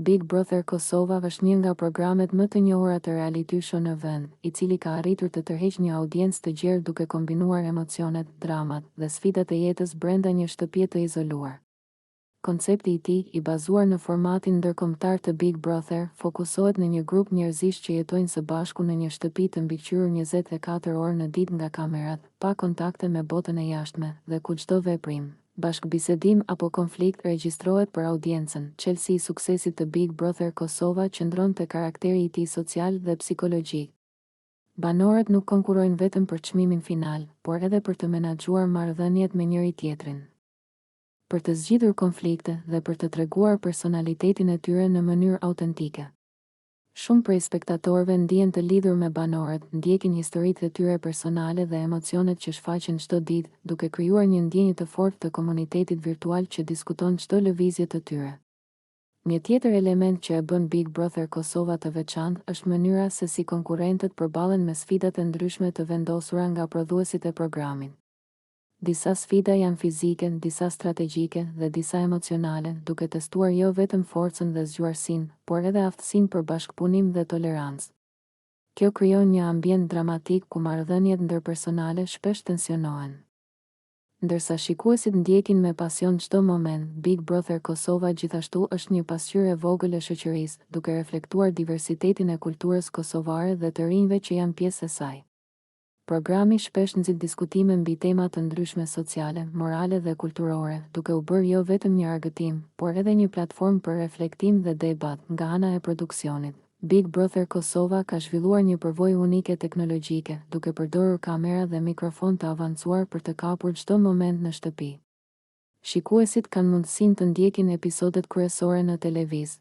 Big Brother Kosova është një nga programet më të njohura të reality show në vend, i cili ka arritur të tërheqë një audiencë të gjerë duke kombinuar emocionet, dramat dhe sfidat e jetës brenda një shtëpie të izoluar. Koncepti i tij, i bazuar në formatin ndërkombëtar të Big Brother, fokusohet në një grup njerëzish që jetojnë së bashku në një shtëpi të mbiqyrur 24 orë në ditë nga kamerat, pa kontakte me botën e jashtme, dhe ku çdo veprim, bashkëbisedim apo konflikt regjistrohet për audiencën. Çelësi i suksesit të Big Brother Kosova qëndron te karakteri i tij social dhe psikologjik. Banorët nuk konkurrojnë vetëm për çmimin final, por edhe për të menaxhuar marrëdhëniet me njëri tjetrin, për të zgjidhur konflikte dhe për të treguar personalitetin e tyre në mënyrë autentike. Shumë prej spektatorëve ndihen të lidhur me banorët, ndjekin historitë e tyre personale dhe emocionet që shfaqen çdo ditë, duke krijuar një ndjenjë të fortë të komunitetit virtual që diskuton çdo lëvizje të tyre. Një tjetër element që e bën Big Brother Kosova të veçantë është mënyra se si konkurrentët përballen me sfidat e ndryshme të vendosura nga prodhuesit e programit. Disa sfida janë fizike, disa strategjike dhe disa emocionale, duke testuar jo vetëm forcën dhe zgjuarsinë, por edhe aftësinë për bashkëpunim dhe tolerancë. Kjo krijon një ambient dramatik ku marrëdhëniet ndërpersonale shpesh tensionohen. Ndërsa shikuesit ndjekin me pasion çdo moment, Big Brother Kosova gjithashtu është një pasqyrë e vogël e shoqërisë, duke reflektuar diversitetin e kulturës kosovare dhe të rinjve që janë pjesë e saj. Programi shpesh nxit diskutime mbi tema të ndryshme sociale, morale dhe kulturore, duke u bërë jo vetëm një argëtim, por edhe një platformë për reflektim dhe debat. Nga ana e produksionit, Big Brother Kosova ka zhvilluar një përvojë unike teknologjike, duke përdorur kamera dhe mikrofon të avancuar për të kapur çdo moment në shtëpi. Shikuesit kanë mundësinë të ndjekin episodet kryesore në televizë,